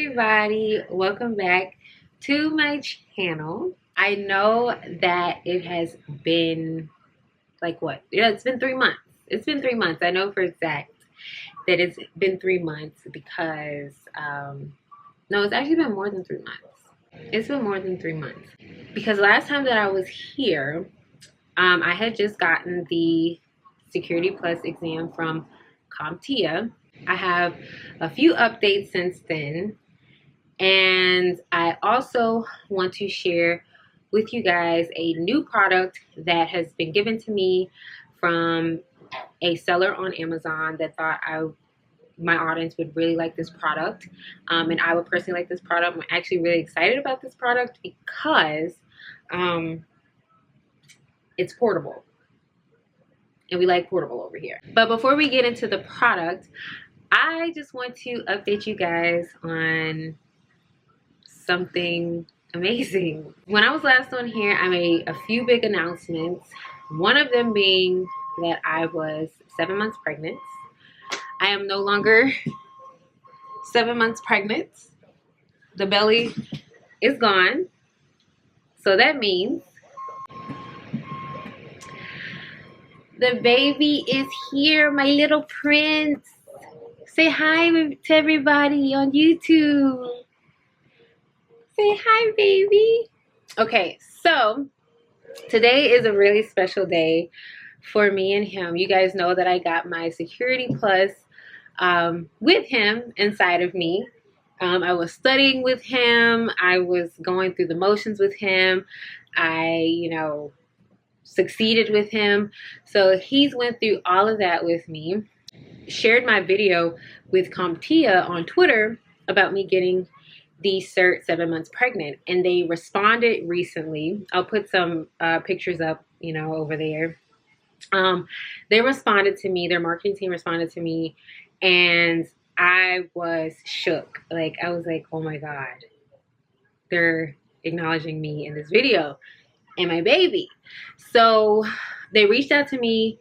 everybody, welcome back to my channel. I know that it has been it's been 3 months. It's been 3 months. I know for exact that it's been 3 months because no, it's actually been more than 3 months. It's been more than 3 months because last time that I was here, I had just gotten the Security Plus exam from CompTIA. I have a few updates since then, and I also want to share with you guys a new product that has been given to me from a seller on Amazon that thought my audience would really like this product, and I would personally like this product. I'm actually really excited about this product because it's portable, and we like portable over here. But before we get into the product, I just want to update you guys on something amazing. When I was last on here, I made a few big announcements. One of them being that I was 7 months pregnant. I am no longer 7 months pregnant. The belly is gone. So that means the baby is here, my little prince. Say hi to everybody on YouTube. Say hi, baby. Okay, so today is a really special day for me and him. You guys know that I got my Security Plus with him inside of me. I was studying with him. I was going through the motions with him. I, succeeded with him. So he's went through all of that with me. Shared my video with CompTIA on Twitter about me getting the cert 7 months pregnant, and they responded recently. I'll put some pictures up, over there. They responded to me, their marketing team responded to me, and I was shook. I was like, oh my God, they're acknowledging me in this video and my baby. So they reached out to me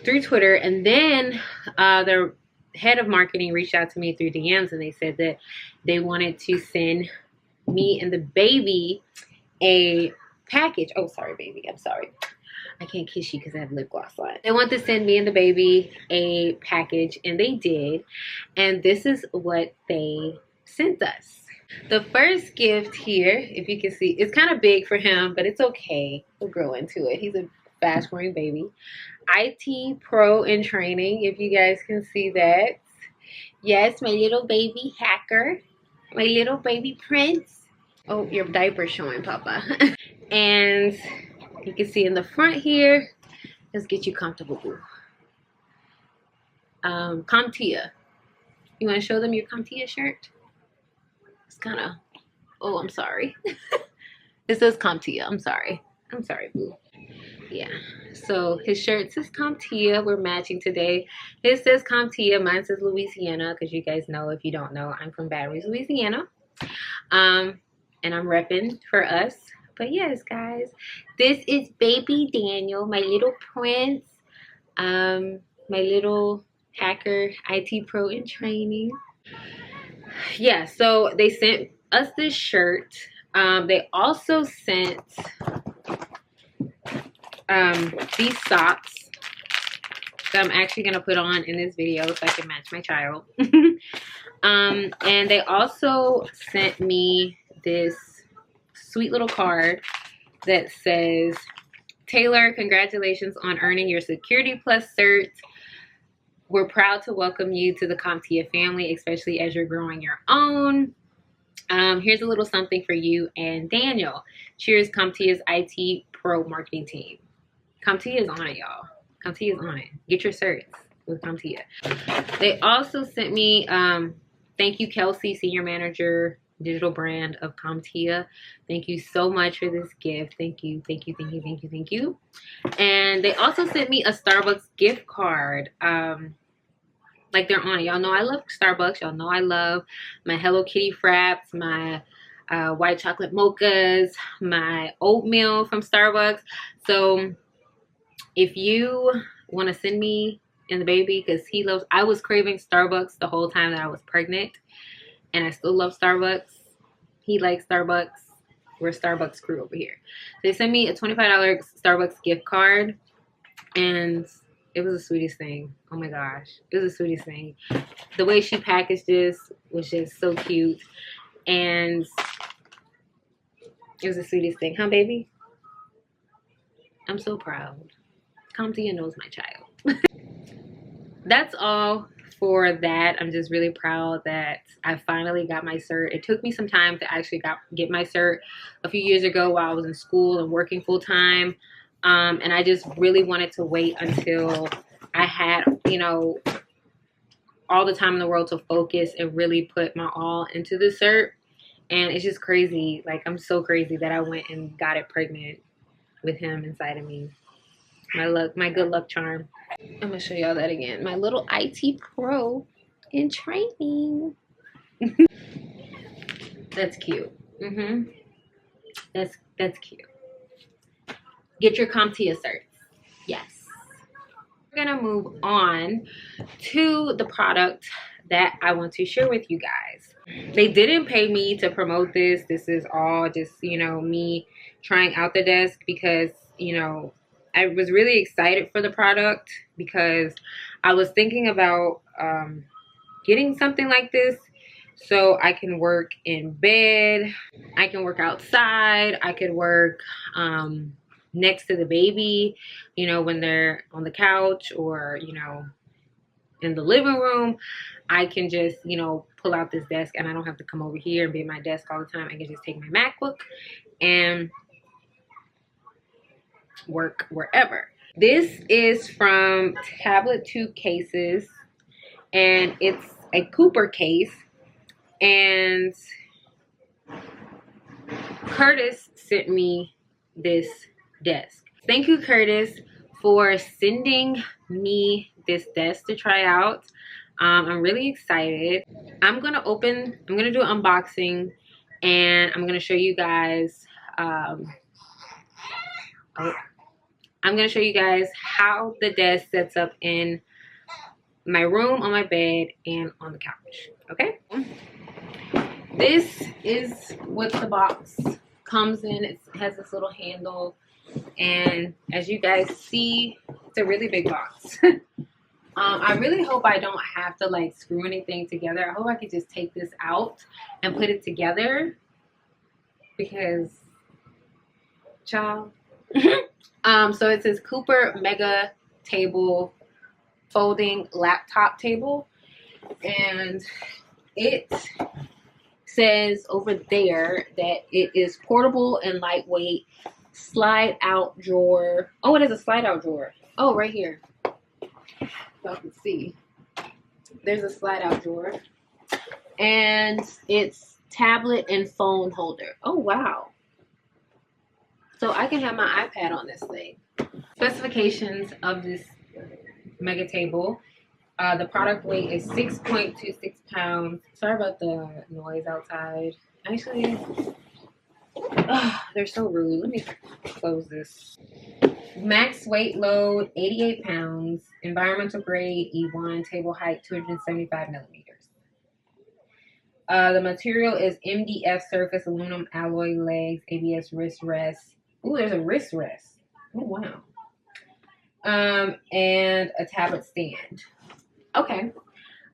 through Twitter, and then their head of marketing reached out to me through DMs, and they said that they wanted to send me and the baby a package. Oh, sorry, baby. I'm sorry. I can't kiss you because I have lip gloss on. They want to send me and the baby a package, and they did. And this is what they sent us. The first gift here, if you can see, it's kind of big for him, but it's okay. He'll grow into it. He's a fast-growing baby. IT Pro in training, if you guys can see that. Yes, my little baby hacker. My little baby prince. Oh, your diaper's showing, Papa. And you can see in the front here, let's get you comfortable, boo. CompTIA. You want to show them your CompTIA shirt? It's kind of, oh, I'm sorry. It says CompTIA. I'm sorry, boo. Yeah, so his shirt says CompTIA. We're matching today. His says CompTIA. Mine says Louisiana, because you guys know, if you don't know, I'm from Baton Rouge, Louisiana. And I'm repping for us. But yes, guys, this is baby Daniel, my little prince, my little hacker, IT pro in training. Yeah, so they sent us this shirt. They also sent these socks that I'm actually going to put on in this video so I can match my child. And they also sent me this sweet little card that says, Taylor, congratulations on earning your Security Plus cert. We're proud to welcome you to the CompTIA family, especially as you're growing your own. Here's a little something for you and Daniel. Cheers, CompTIA's IT Pro marketing team. CompTIA is on it, y'all. CompTIA is on it. Get your certs with CompTIA. They also sent me, thank you, Kelsey, Senior Manager, Digital Brand of CompTIA. Thank you so much for this gift. Thank you, thank you, thank you, thank you, thank you. And they also sent me a Starbucks gift card. They're on it. Y'all know I love Starbucks. Y'all know I love my Hello Kitty Frapps, my white chocolate mochas, my oatmeal from Starbucks. So if you want to send me and the baby, because I was craving Starbucks the whole time that I was pregnant, and I still love Starbucks. He likes Starbucks. We're Starbucks crew over here. They sent me a $25 Starbucks gift card, and it was the sweetest thing. Oh my gosh, it was the sweetest thing. The way she packaged this was just so cute, and it was the sweetest thing, huh, baby? I'm so proud. CompTIA knows my child. That's all for that. I'm just really proud that I finally got my cert. It took me some time to actually get my cert a few years ago while I was in school and working full time. And I just really wanted to wait until I had, you know, all the time in the world to focus and really put my all into the cert. And it's just crazy. Like, I'm so crazy that I went and got it pregnant with him inside of me. My good luck charm. I'm gonna show y'all that again. My little IT pro in training. That's cute. That's cute. Get your CompTIA certs. Yes. We're gonna move on to the product that I want to share with you guys. They didn't pay me to promote this. This is all just, you know, me trying out the desk because, you know, I was really excited for the product because I was thinking about getting something like this so I can work in bed, I can work outside, I could work next to the baby, you know, when they're on the couch or, you know, in the living room. I can just, you know, pull out this desk and I don't have to come over here and be at my desk all the time. I can just take my MacBook and work wherever. This is from Tablet 2 Cases, and it's a Cooper case, and Curtis sent me this desk. Thank you, Curtis, for sending me this desk to try out. I'm really excited. I'm gonna do an unboxing, and I'm gonna show you guys I'm gonna show you guys how the desk sets up in my room, on my bed, and on the couch. Okay, this is what the box comes in. It has this little handle, and as you guys see, it's a really big box. I really hope I don't have to like screw anything together. I hope I can just take this out and put it together because, child. So it says Cooper Mega Table Folding Laptop Table, and it says over there that it is portable and lightweight, slide out drawer. Oh, it is a slide out drawer. Oh, right here. Y'all can see. There's a slide out drawer. And it's tablet and phone holder. Oh, wow. So I can have my iPad on this thing. Specifications of this mega table. The product weight is 6.26 pounds. Sorry about the noise outside. Actually, they're so rude. Let me close this. Max weight load, 88 pounds. Environmental grade, E1. Table height, 275 millimeters. The material is MDF surface, aluminum alloy legs, ABS wrist rest. Ooh, there's a wrist rest. Oh, wow. And a tablet stand. Okay.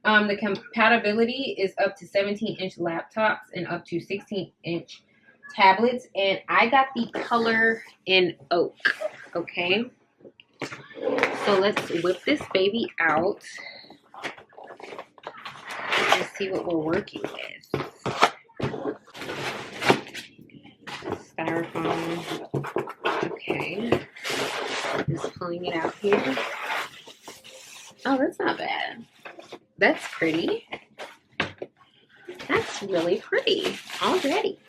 The compatibility is up to 17-inch laptops and up to 16-inch tablets. And I got the color in oak. Okay. So let's whip this baby out and see what we're working with. Styrofoam. Okay. Just pulling it out here. Oh, that's not bad. That's pretty. That's really pretty already.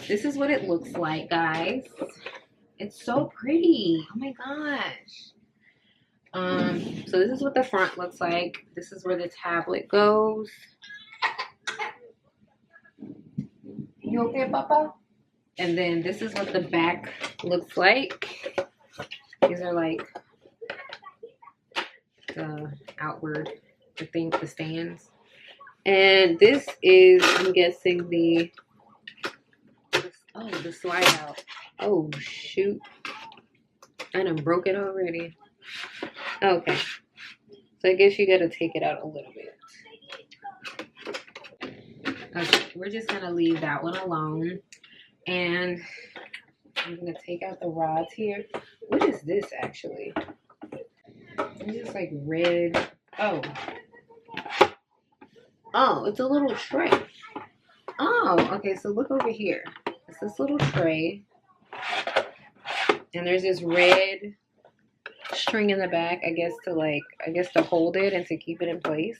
This is what it looks like, guys. It's so pretty. Oh my gosh. So this is what the front looks like. This is where the tablet goes. You okay, Papa? And then this is what the back looks like. These are like the outward, the stands. And this is, I'm guessing, the slide out. Oh, shoot. I done broke it already. Okay. So I guess you gotta take it out a little bit. Okay, we're just gonna leave that one alone. And I'm gonna take out the rods here. What is this actually? It's just like red. Oh, it's a little tray. Oh, okay, so look over here. It's this little tray. And there's this red string in the back, I guess to hold it and to keep it in place.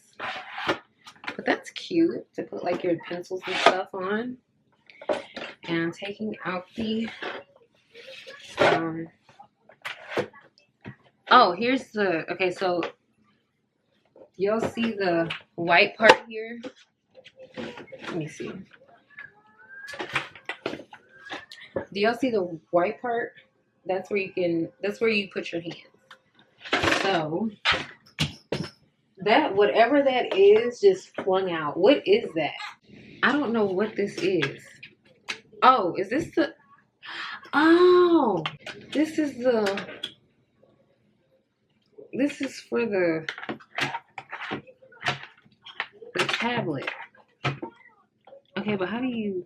But that's cute to put like your pencils and stuff on. And I'm taking out the here's the, okay, so you'll see the white part here. Let me see. Do y'all see the white part? That's where you put your hands. So that, whatever that is, just flung out. What is that? I don't know what this is. Oh, is this the, oh, this is for the tablet. Okay, but how do you,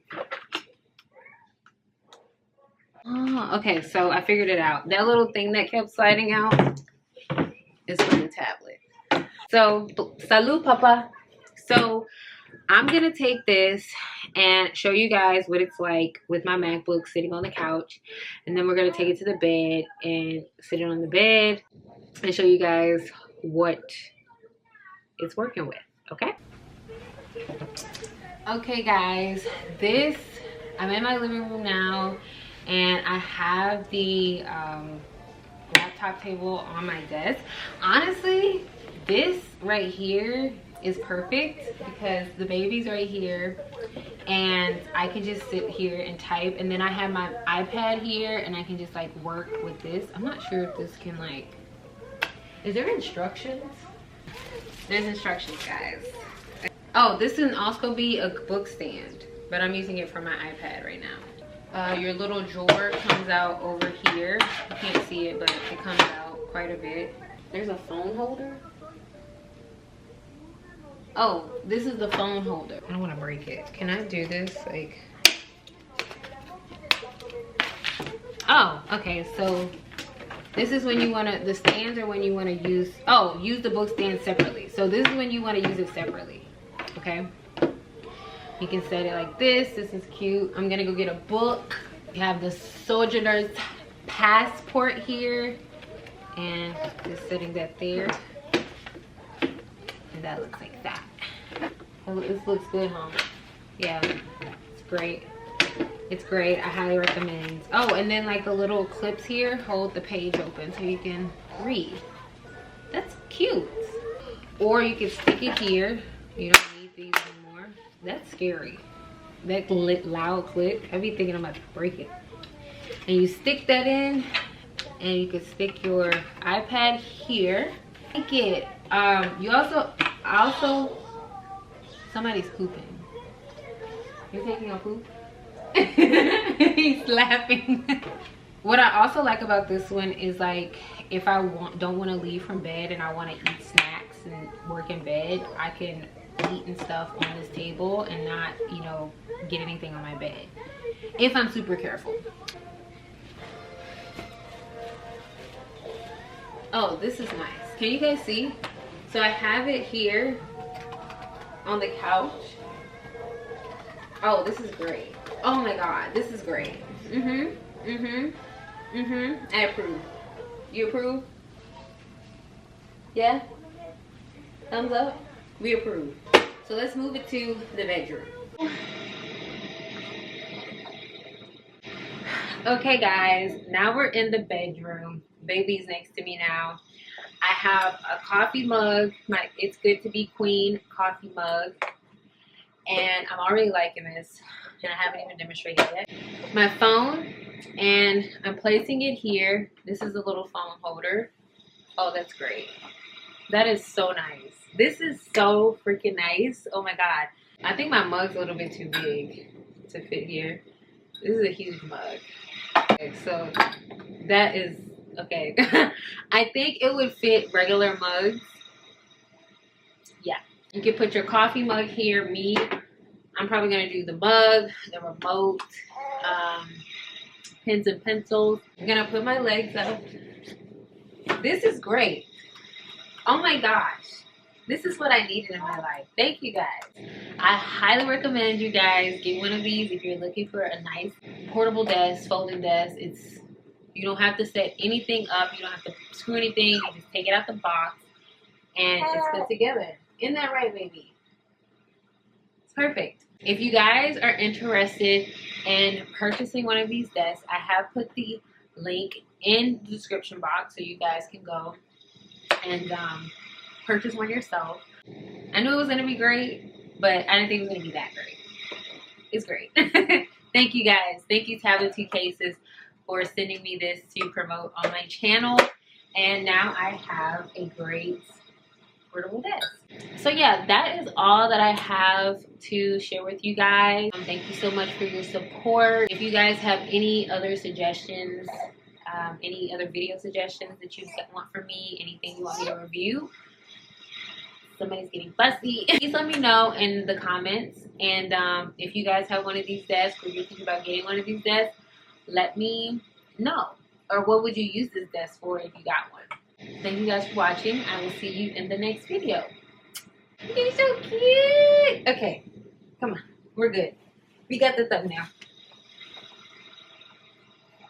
oh, okay, so I figured it out. That little thing that kept sliding out is for the tablet. So, salud, papa. So, I'm going to take this and show you guys what it's like with my MacBook sitting on the couch. And then we're going to take it to the bed and sit it on the bed and show you guys what it's working with, okay? Okay, guys, I'm in my living room now, and I have the laptop table on my desk. Honestly, this right here is perfect because the baby's right here and I can just sit here and type, and then I have my iPad here and I can just like work with this. I'm not sure if this can like, is there instructions? There's instructions, guys. Oh, this can also be a book stand, but I'm using it for my iPad right now. Your little drawer comes out over here. You can't see it, but it comes out quite a bit. There's a phone holder. Oh, this is the phone holder. I don't want to break it. Can I do this? Like, oh, okay. So this is when you want to, the stands are when you want to use, use the book stand separately. So this is when you want to use it separately. Okay. You can set it like this. This is cute. I'm going to go get a book. You have the sojourner's passport here. And just setting that there. And that looks like that. This looks good, huh? Yeah, it's great. It's great. I highly recommend. Oh, and then like the little clips here hold the page open so you can read. That's cute. Or you can stick it here. You don't need these anymore. That's scary. That loud click. I be thinking I'm about to break it. And you stick that in, and you can stick your iPad here. Like it. You also, somebody's pooping. You're taking a poop? He's laughing. What I also like about this one is like, if I don't want to leave from bed and I want to eat snacks and work in bed, I can eat and stuff on this table and not, you know, get anything on my bed. If I'm super careful. Oh, this is nice. Can you guys see? So I have it here on the couch. Oh, this is great. Oh my God, this is great. I approve. You approve? Yeah? Thumbs up? We approve. So let's move it to the bedroom. Okay guys, now we're in the bedroom. Baby's next to me now. I have a coffee mug, my It's Good to Be Queen coffee mug. And I'm already liking this, and I haven't even demonstrated it yet. My phone, and I'm placing it here. This is a little phone holder. Oh, that's great. That is so nice. This is so freaking nice. Oh my god. I think my mug's a little bit too big to fit here. This is a huge mug. Okay, so that is okay. I think it would fit regular mugs. Yeah. You can put your coffee mug here. Me, I'm probably gonna do the mug, the remote, pens and pencils. I'm gonna put my legs up. This is great. Oh my gosh. This is what I needed in my life. Thank you guys. I highly recommend you guys get one of these if you're looking for a nice portable desk, folding desk. You don't have to set anything up. You don't have to screw anything. You just take it out the box and it's put together. Isn't that right, baby? It's perfect. If you guys are interested in purchasing one of these desks, I have put the link in the description box so you guys can go and purchase one yourself. I knew it was going to be great, but I didn't think it was going to be that great. It's great. Thank you guys. Thank you, Tablet 2 Cases, for sending me this to promote on my channel. And now I have a great portable desk. So yeah, that is all that I have to share with you guys. Thank you so much for your support. If you guys have any other suggestions, any other video suggestions that you want from me, anything you want me to review, somebody's getting fussy, please let me know in the comments. And if you guys have one of these desks or you're thinking about getting one of these desks, let me know. Or what would you use this desk for if you got one? Thank you guys for watching. I will see you in the next video. You're so cute. Okay, come on, we're good. We got the thumbnail.